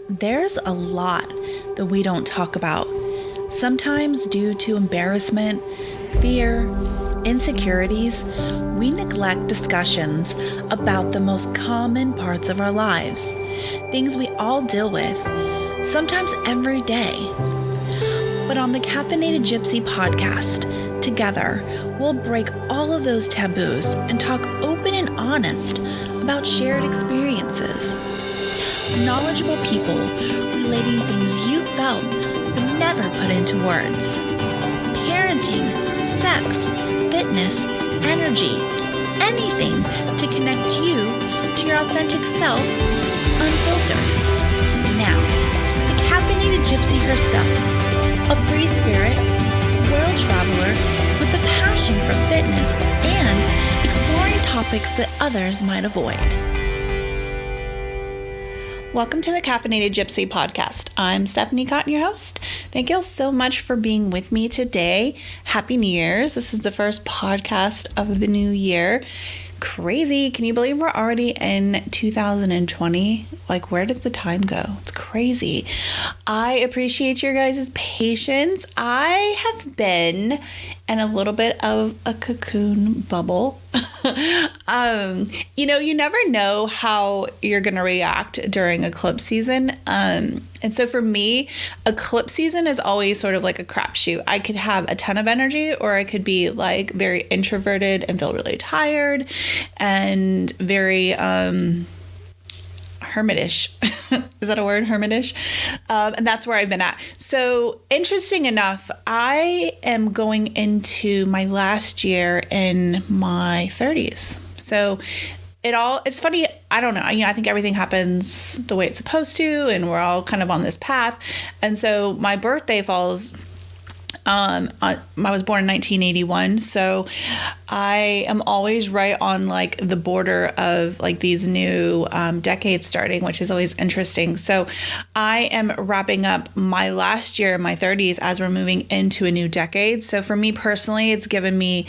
There's a lot that we don't talk about, sometimes due to embarrassment, fear, insecurities. We neglect discussions about the most common parts of our lives, things we all deal with, sometimes every day. But on the Caffeinated Gypsy podcast, together, we'll break all of those taboos and talk open and honest about shared experiences. Knowledgeable people relating things you felt but never put into words. Parenting, sex, fitness, energy, anything to connect you to your authentic self, unfiltered. Now, the Caffeinated Gypsy herself, a free spirit, world traveler with a passion for fitness and exploring topics that others might avoid. Welcome to the Caffeinated Gypsy podcast. I'm Stephanie Cotton, your host. Thank you all so much for being with me today. Happy New Year's. This is the first podcast of the new year. Crazy. Can you believe we're already in 2020? Like, where did the time go? It's crazy. I appreciate your guys' patience. I have been in a little bit of a cocoon bubble. You never know how you're going to react during eclipse season. And so for me, eclipse season is always sort of like a crapshoot. I could have a ton of energy, or I could be like very introverted and feel really tired and very hermitish. Is that a word? Hermitish? And that's where I've been at. So interesting enough, I am going into my last year in my 30s. So it's funny. I don't know. I think everything happens the way it's supposed to, and we're all kind of on this path. And so my birthday falls I was born in 1981, so I am always right on like the border of like these new decades starting, which is always interesting. So I am wrapping up my last year in my 30s as we're moving into a new decade. So for me personally, it's given me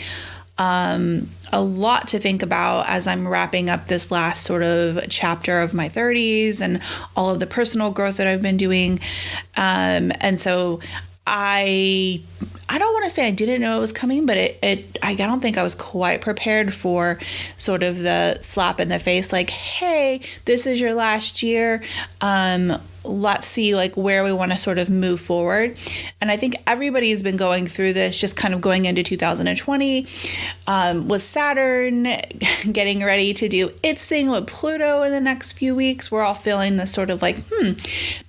a lot to think about as I'm wrapping up this last sort of chapter of my 30s and all of the personal growth that I've been doing. And so I don't want to say I didn't know it was coming, but I don't think I was quite prepared for sort of the slap in the face, like, hey, this is your last year. Let's see like where we want to sort of move forward. And I think everybody's been going through this, just kind of going into 2020 with Saturn getting ready to do its thing with Pluto in the next few weeks. We're all feeling this sort of like,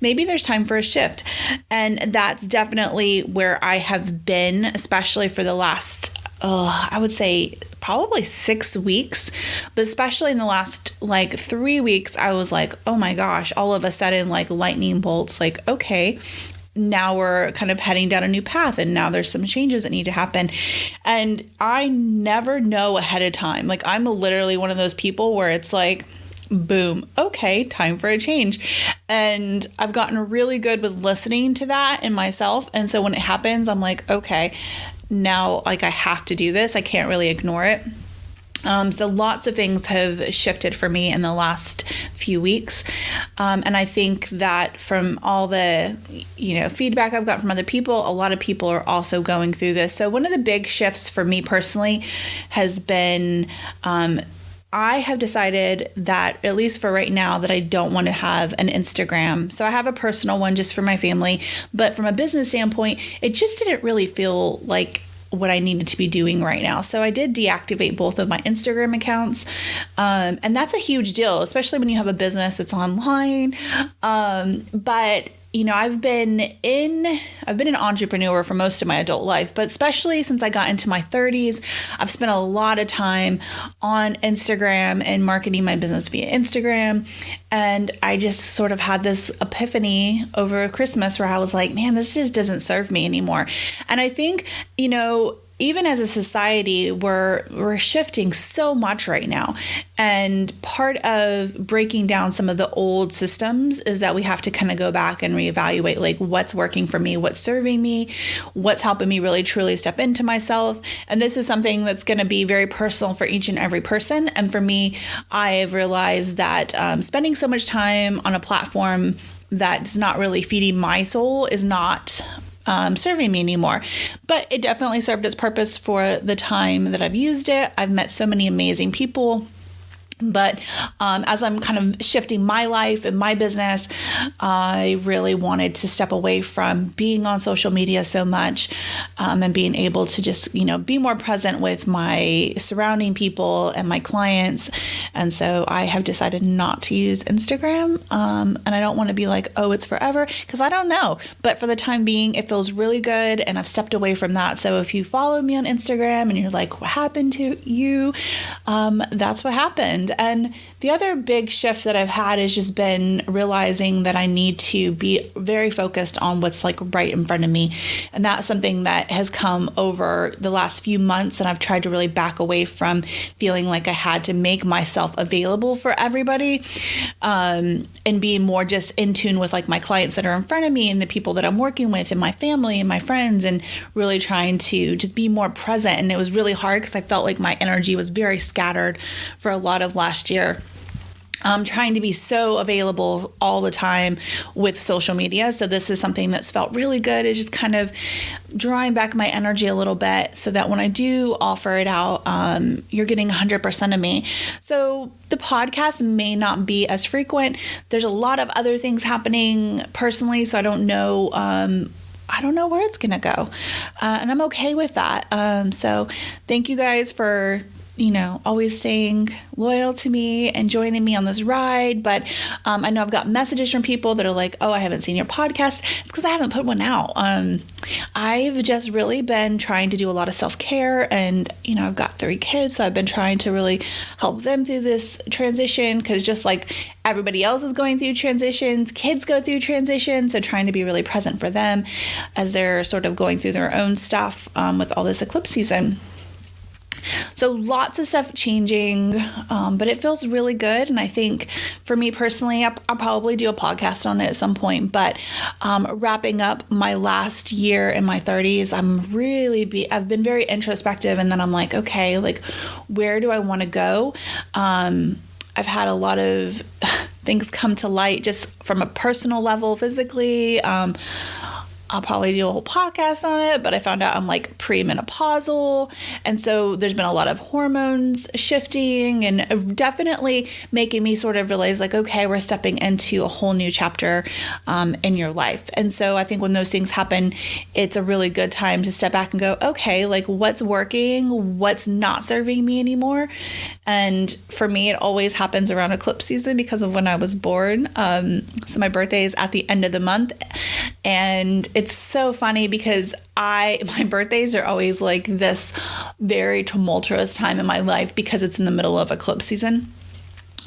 maybe there's time for a shift. And that's definitely where I have been, especially for the last I would say probably 6 weeks, but especially in the last like 3 weeks, I was like, oh my gosh, all of a sudden, like lightning bolts, like, okay, now we're kind of heading down a new path, and now there's some changes that need to happen. And I never know ahead of time. Like, I'm literally one of those people where it's like, boom, okay, time for a change. And I've gotten really good with listening to that in myself. And so when it happens, I'm like, okay, now, like, I have to do this. I can't really ignore it. So lots of things have shifted for me in the last few weeks. And I think that from all the, feedback I've got from other people, a lot of people are also going through this. So one of the big shifts for me personally has been, I have decided that, at least for right now, that I don't want to have an Instagram. So I have a personal one just for my family, but from a business standpoint, it just didn't really feel like what I needed to be doing right now. So I did deactivate both of my Instagram accounts. And that's a huge deal, especially when you have a business that's online. But I've been an entrepreneur for most of my adult life, but especially since I got into my 30s, I've spent a lot of time on Instagram and marketing my business via Instagram. And I just sort of had this epiphany over Christmas where I was like, man, this just doesn't serve me anymore. And I think, even as a society, we're shifting so much right now. And part of breaking down some of the old systems is that we have to kind of go back and reevaluate, like, what's working for me, what's serving me, what's helping me really truly step into myself. And this is something that's going to be very personal for each and every person. And for me, I've realized that spending so much time on a platform that's not really feeding my soul is not serving me anymore. But it definitely served its purpose for the time that I've used it. I've met so many amazing people. But as I'm kind of shifting my life and my business, I really wanted to step away from being on social media so much, and being able to just, be more present with my surrounding people and my clients. And so I have decided not to use Instagram. And I don't want to be like, oh, it's forever, because I don't know. But for the time being, it feels really good. And I've stepped away from that. So if you follow me on Instagram and you're like, what happened to you? That's what happened. And the other big shift that I've had has just been realizing that I need to be very focused on what's like right in front of me. And that's something that has come over the last few months. And I've tried to really back away from feeling like I had to make myself available for everybody, and be more just in tune with like my clients that are in front of me and the people that I'm working with and my family and my friends, and really trying to just be more present. And it was really hard because I felt like my energy was very scattered for a lot of last year. Trying to be so available all the time with social media. So this is something that's felt really good, is just kind of drawing back my energy a little bit so that when I do offer it out, you're getting 100% of me. So the podcast may not be as frequent. There's a lot of other things happening personally, so I don't know where it's going to go. And I'm okay with that. So thank you guys for always staying loyal to me and joining me on this ride. But I know I've got messages from people that are like, oh, I haven't seen your podcast. It's because I haven't put one out. I've just really been trying to do a lot of self-care, and, I've got 3 kids. So I've been trying to really help them through this transition, because just like everybody else is going through transitions, kids go through transitions. So trying to be really present for them as they're sort of going through their own stuff with all this eclipse season. So lots of stuff changing, but it feels really good. And I think for me personally, I'll probably do a podcast on it at some point. But wrapping up my last year in my 30s, I've been very introspective. And then I'm like, okay, like, where do I want to go? I've had a lot of things come to light just from a personal level, physically. I'll probably do a whole podcast on it, but I found out I'm like premenopausal. And so there's been a lot of hormones shifting, and definitely making me sort of realize like, okay, we're stepping into a whole new chapter in your life. And so I think when those things happen, it's a really good time to step back and go, okay, like what's working, what's not serving me anymore. And for me, it always happens around eclipse season because of when I was born. So my birthday is at the end of the month, and it's so funny because my birthdays are always like this very tumultuous time in my life because it's in the middle of eclipse season.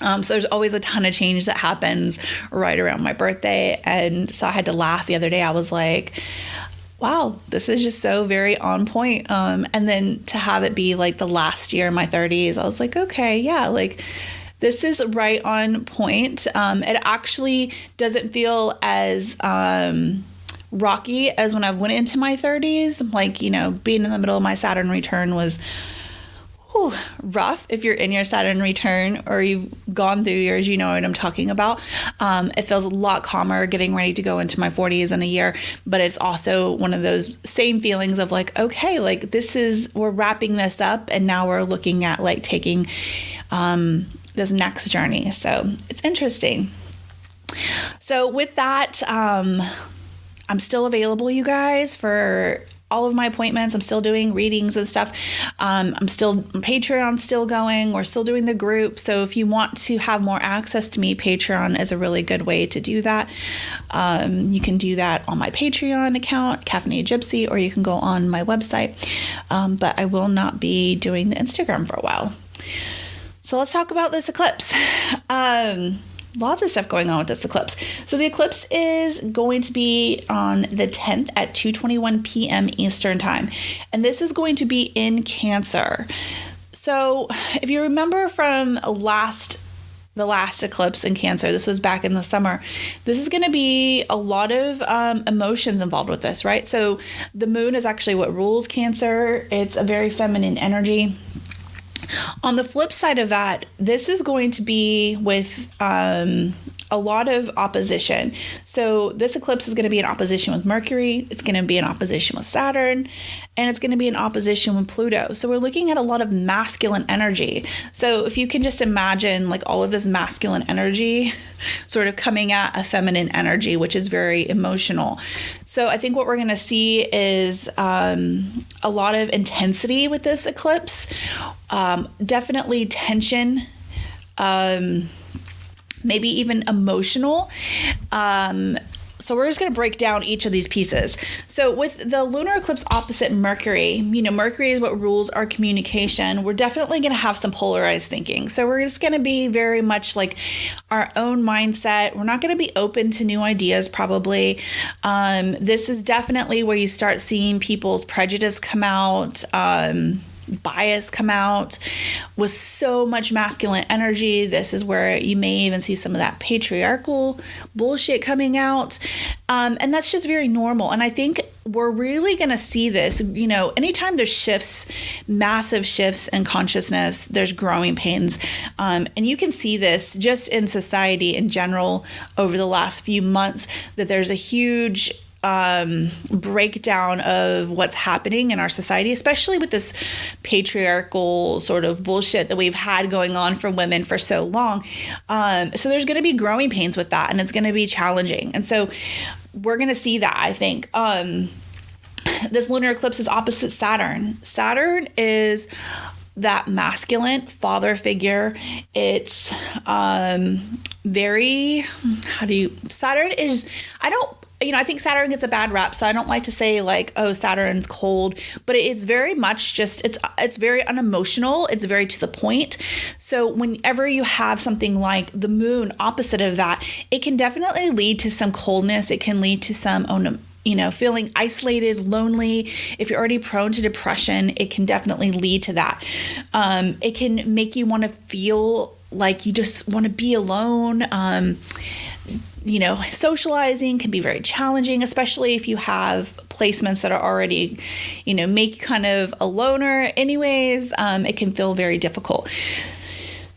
So there's always a ton of change that happens right around my birthday. And so I had to laugh the other day. I was like, wow, this is just so very on point. And then to have it be like the last year in my 30s, I was like, okay, yeah, like this is right on point. It actually doesn't feel as rocky as when I went into my 30s. Like, being in the middle of my Saturn return was rough. If you're in your Saturn return or you've gone through yours, you know what I'm talking about. It feels a lot calmer getting ready to go into my 40s in a year, but it's also one of those same feelings of like, okay, like we're wrapping this up, and now we're looking at like taking this next journey. So it's interesting. So with that, I'm still available, you guys, for all of my appointments. I'm still doing readings and stuff. Patreon's still going. We're still doing the group. So if you want to have more access to me, Patreon is a really good way to do that. You can do that on my Patreon account, Caffeinated Gypsy, or you can go on my website. But I will not be doing the Instagram for a while. So let's talk about this eclipse. Lots of stuff going on with this eclipse. So the eclipse is going to be on the 10th at 2:21 p.m. Eastern time. And this is going to be in Cancer. So if you remember from the last eclipse in Cancer, this was back in the summer, this is going to be a lot of emotions involved with this, right? So the moon is actually what rules Cancer. It's a very feminine energy. On the flip side of that, this is going to be with a a lot of opposition. So this eclipse is going to be in opposition with Mercury. It's going to be in opposition with Saturn, and it's going to be in opposition with Pluto. So we're looking at a lot of masculine energy. So if you can just imagine like all of this masculine energy sort of coming at a feminine energy, which is very emotional. So I think what we're going to see is a lot of intensity with this eclipse, definitely tension, maybe even emotional. So we're just going to break down each of these pieces. So with the lunar eclipse opposite Mercury, Mercury is what rules our communication. We're definitely going to have some polarized thinking. So we're just going to be very much like our own mindset. We're not going to be open to new ideas, probably. This is definitely where you start seeing people's prejudice come out, bias come out with so much masculine energy. This is where you may even see some of that patriarchal bullshit coming out. And that's just very normal. And I think we're really going to see this, anytime there's shifts, massive shifts in consciousness, there's growing pains. And you can see this just in society in general over the last few months, that there's a huge breakdown of what's happening in our society, especially with this patriarchal sort of bullshit that we've had going on for women for so long. So there's going to be growing pains with that, and it's going to be challenging. And so we're going to see that, I think. This lunar eclipse is opposite Saturn. Saturn is that masculine father figure. It's Saturn is, I think Saturn gets a bad rap, so I don't like to say like, oh, Saturn's cold, but it's very much just, it's very unemotional. It's very to the point. So whenever you have something like the moon opposite of that, it can definitely lead to some coldness. It can lead to some, feeling isolated, lonely. If you're already prone to depression, it can definitely lead to that. It can make you want to feel like you just want to be alone. Socializing can be very challenging, especially if you have placements that are already, make you kind of a loner anyways. It can feel very difficult.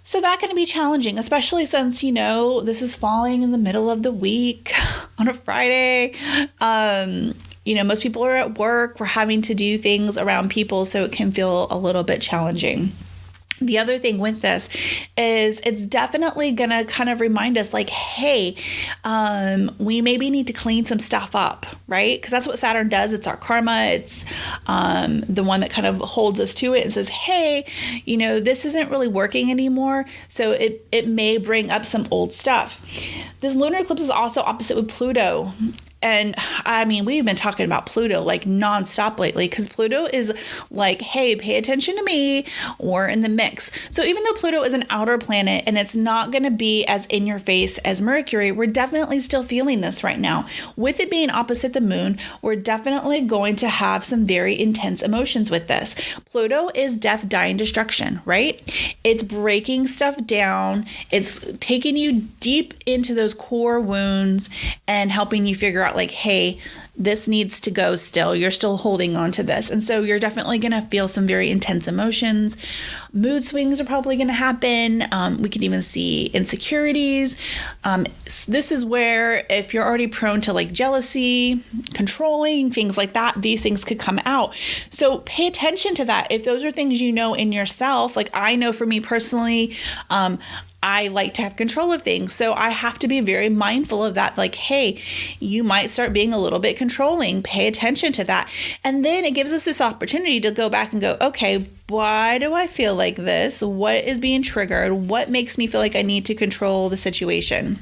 So that can be challenging, especially since, this is falling in the middle of the week on a Friday. Most people are at work. We're having to do things around people, so it can feel a little bit challenging. The other thing with this is it's definitely going to kind of remind us like, hey, we maybe need to clean some stuff up, right? Because that's what Saturn does. It's our karma. It's the one that kind of holds us to it and says, hey, this isn't really working anymore. So it may bring up some old stuff. This lunar eclipse is also opposite with Pluto. And I mean, we've been talking about Pluto like nonstop lately, because Pluto is like, hey, pay attention to me. We're in the mix. So even though Pluto is an outer planet and it's not going to be as in your face as Mercury, we're definitely still feeling this right now. With it being opposite the moon, we're definitely going to have some very intense emotions with this. Pluto is death, dying, destruction, right? It's breaking stuff down. It's taking you deep into those core wounds and helping you figure out like, hey, this needs to go still. You're still holding on to this. And so you're definitely going to feel some very intense emotions. Mood swings are probably going to happen. We can even see insecurities. This is where if you're already prone to like jealousy, controlling, things like that, these things could come out. So pay attention to that. If those are things in yourself, like I know for me personally, I like to have control of things. So I have to be very mindful of that. Like, hey, you might start being a little bit controlling. Pay attention to that. And then it gives us this opportunity to go back and go, okay, why do I feel like this? What is being triggered? What makes me feel like I need to control the situation?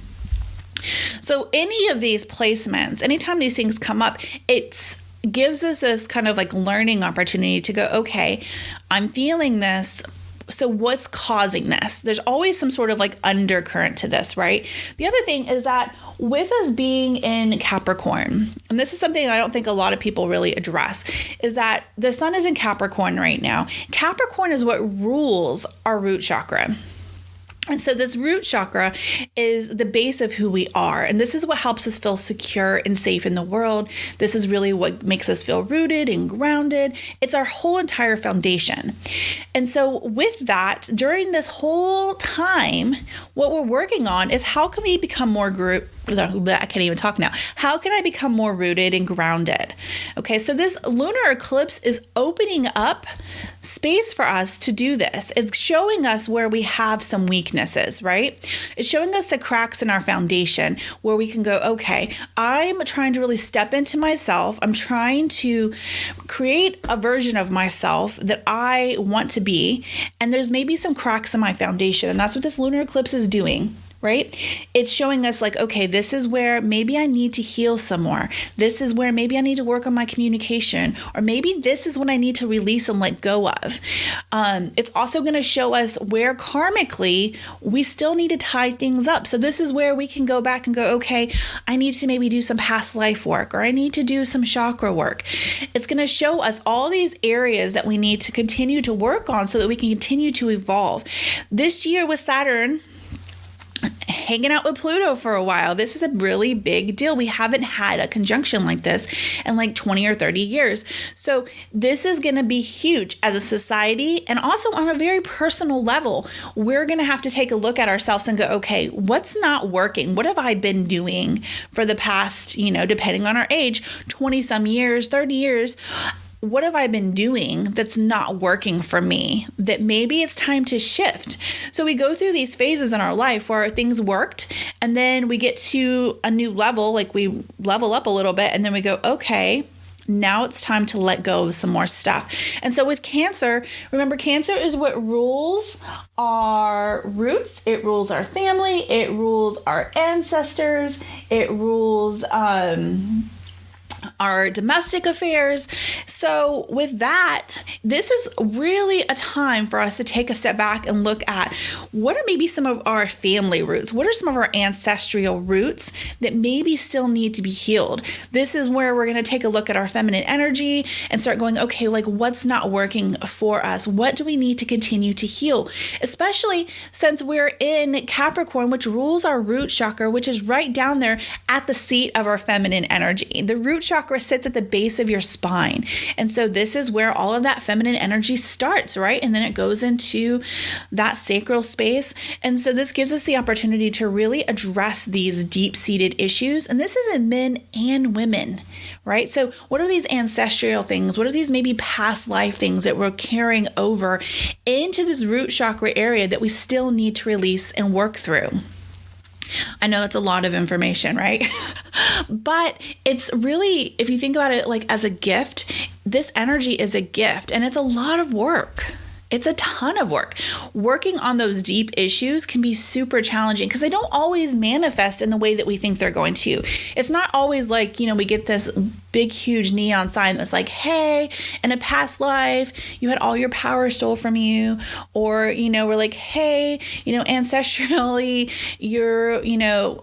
So any of these placements, anytime these things come up, it gives us this kind of like learning opportunity to go, okay, I'm feeling this. So what's causing this? There's always some sort of like undercurrent to this, right? The other thing is that with us being in Capricorn, and this is something I don't think a lot of people really address, is that the sun is in Capricorn right now. Capricorn is what rules our root chakra. And so this root chakra is the base of who we are. And this is what helps us feel secure and safe in the world. This is really what makes us feel rooted and grounded. It's our whole entire foundation. And so with that, during this whole time, what we're working on is how can we become more I can't even talk now. How can I become more rooted and grounded? Okay, so this lunar eclipse is opening up space for us to do this. It's showing us where we have some weaknesses, right? It's showing us the cracks in our foundation where we can go, okay, I'm trying to really step into myself. I'm trying to create a version of myself that I want to be. And there's maybe some cracks in my foundation. And that's what this lunar eclipse is doing. Right? It's showing us like, okay, this is where maybe I need to heal some more. This is where maybe I need to work on my communication, or maybe this is what I need to release and let go of. It's also going to show us where karmically we still need to tie things up. So this is where we can go back and go, okay, I need to maybe do some past life work, or I need to do some chakra work. It's going to show us all these areas that we need to continue to work on so that we can continue to evolve. This year with Saturn hanging out with Pluto for a while, this is a really big deal. We haven't had a conjunction like this in like 20 or 30 years. So this is going to be huge as a society, and also on a very personal level. We're going to have to take a look at ourselves and go, okay, what's not working? What have I been doing for the past, depending on our age, 20 some years, 30 years? What have I been doing that's not working for me, that maybe it's time to shift? So we go through these phases in our life where things worked, and then we get to a new level, like we level up a little bit, and then we go, okay, now it's time to let go of some more stuff. And so with Cancer, remember, Cancer is what rules our roots. It rules our family. It rules our ancestors. It rules our domestic affairs. So with that, this is really a time for us to take a step back and look at what are maybe some of our family roots? What are some of our ancestral roots that maybe still need to be healed? This is where we're going to take a look at our feminine energy and start going, okay, like what's not working for us? What do we need to continue to heal? Especially since we're in Capricorn, which rules our root chakra, which is right down there at the seat of our feminine energy. The root chakra sits at the base of your spine. And so this is where all of that feminine energy starts, right? And then it goes into that sacral space. And so this gives us the opportunity to really address these deep-seated issues. And this is in men and women, right? So what are these ancestral things? What are these maybe past life things that we're carrying over into this root chakra area that we still need to release and work through? I know that's a lot of information, right? But it's really, if you think about it like as a gift, this energy is a gift, and it's a lot of work. It's a ton of work. Working on those deep issues can be super challenging because they don't always manifest in the way that we think they're going to. It's not always like, we get this big, huge neon sign that's like, hey, in a past life, you had all your power stole from you. Or, we're like, hey, ancestrally,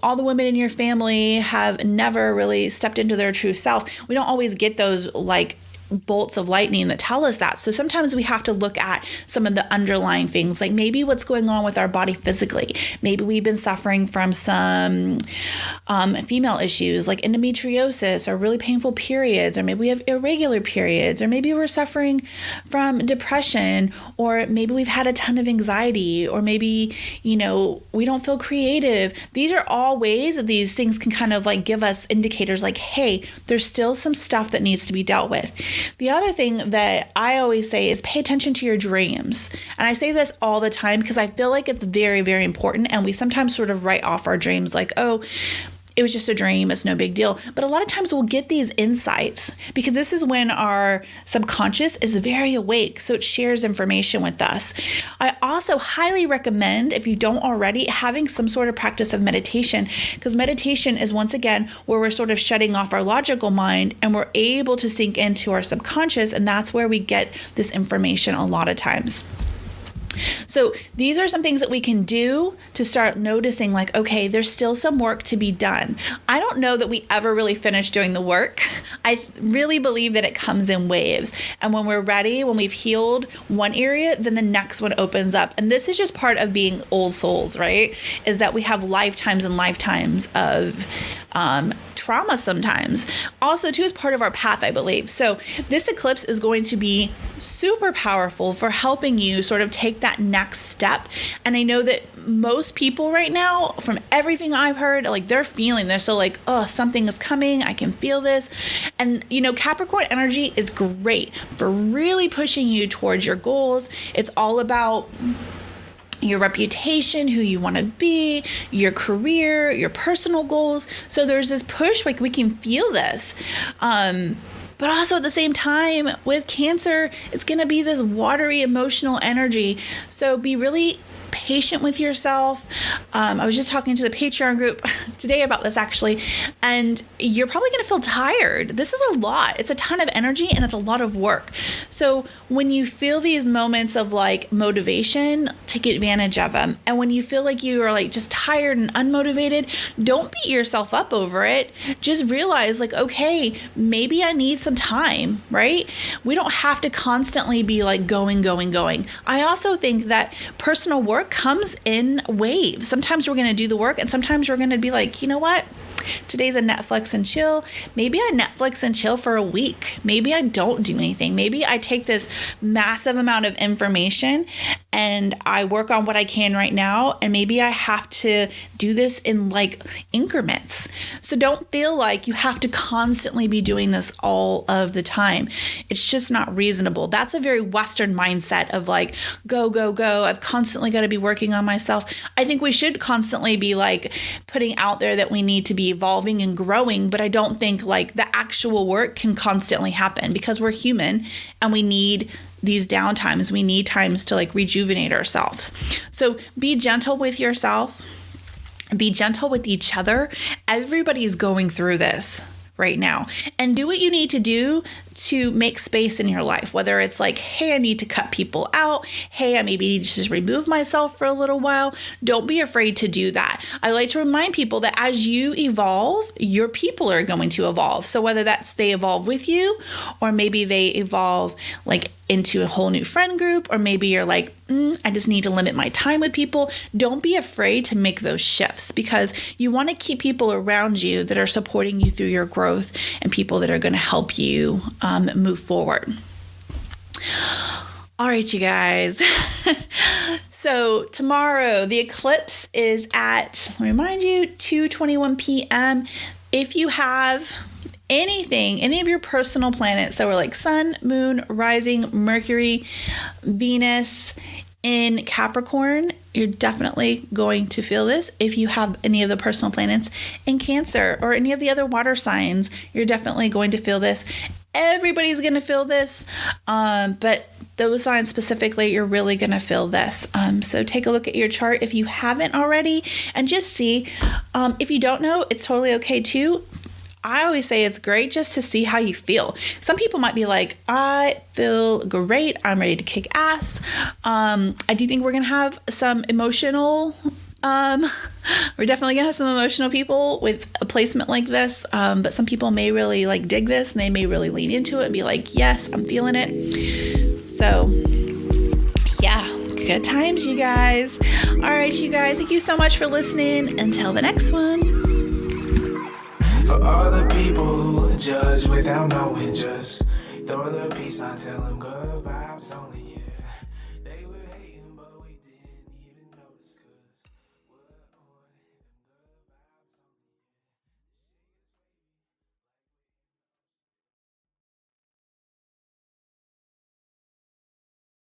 all the women in your family have never really stepped into their true self. We don't always get those like bolts of lightning that tell us that. So sometimes we have to look at some of the underlying things, like maybe what's going on with our body physically. Maybe we've been suffering from some female issues like endometriosis or really painful periods, or maybe we have irregular periods, or maybe we're suffering from depression, or maybe we've had a ton of anxiety, or maybe, we don't feel creative. These are all ways that these things can kind of like give us indicators like, hey, there's still some stuff that needs to be dealt with. The other thing that I always say is pay attention to your dreams. And I say this all the time because I feel like it's very, very important. And we sometimes sort of write off our dreams like, oh, it was just a dream, it's no big deal. But a lot of times we'll get these insights because this is when our subconscious is very awake. So it shares information with us. I also highly recommend, if you don't already, having some sort of practice of meditation, because meditation is once again where we're sort of shutting off our logical mind and we're able to sink into our subconscious. And that's where we get this information a lot of times. So these are some things that we can do to start noticing, like, okay, there's still some work to be done. I don't know that we ever really finish doing the work. I really believe that it comes in waves. And when we're ready, when we've healed one area, then the next one opens up. And this is just part of being old souls, right? Is that we have lifetimes and lifetimes of trauma sometimes. Also, too, is part of our path, I believe. So this eclipse is going to be super powerful for helping you sort of take that next step. And I know that most people right now, from everything I've heard, like they're so like, oh, something is coming. I can feel this. And, Capricorn energy is great for really pushing you towards your goals. It's all about your reputation, who you want to be, your career, your personal goals. So there's this push, like we can feel this. But also at the same time with Cancer, it's going to be this watery emotional energy. So be really patient with yourself. I was just talking to the Patreon group today about this actually, and you're probably going to feel tired. This is a lot. It's a ton of energy and it's a lot of work. So when you feel these moments of like motivation, take advantage of them. And when you feel like you are like just tired and unmotivated, don't beat yourself up over it. Just realize like, okay, maybe I need some time, right? We don't have to constantly be like going. I also think that personal work comes in waves. Sometimes we're going to do the work and sometimes we're going to be like, you know what? Today's a Netflix and chill. Maybe I Netflix and chill for a week. Maybe I don't do anything. Maybe I take this massive amount of information and I work on what I can right now. And maybe I have to do this in like increments. So don't feel like you have to constantly be doing this all of the time. It's just not reasonable. That's a very Western mindset of like, go. I've constantly got to be working on myself. I think we should constantly be like putting out there that we need to be evolving and growing, but I don't think like the actual work can constantly happen because we're human and we need these downtimes. We need times to like rejuvenate ourselves. So be gentle with yourself, be gentle with each other. Everybody's going through this right now, and do what you need to do to make space in your life, whether it's like, hey, I need to cut people out. Hey, I maybe need to just remove myself for a little while. Don't be afraid to do that. I like to remind people that as you evolve, your people are going to evolve. So whether that's they evolve with you, or maybe they evolve like into a whole new friend group, or maybe you're like, I just need to limit my time with people. Don't be afraid to make those shifts because you want to keep people around you that are supporting you through your growth and people that are going to help you move forward. All right, you guys. So tomorrow, the eclipse is at, let me remind you, 2:21 p.m. If you have any of your personal planets, so we're like sun, moon, rising, Mercury, Venus in Capricorn, you're definitely going to feel this. If you have any of the personal planets in Cancer or any of the other water signs, you're definitely going to feel this. Everybody's going to feel this, but those signs specifically, you're really going to feel this. So take a look at your chart if you haven't already and just see. If you don't know, it's totally okay too. I always say it's great just to see how you feel. Some people might be like, I feel great. I'm ready to kick ass. I do think we're going to have some emotional, we're definitely going to have some emotional people with a placement like this. But some people may really like dig this and they may really lean into it and be like, yes, I'm feeling it. So yeah, good times, you guys. All right, you guys, thank you so much for listening. Until the next one. For all the people who judge without knowing, just throw the peace on, tell them good vibes on.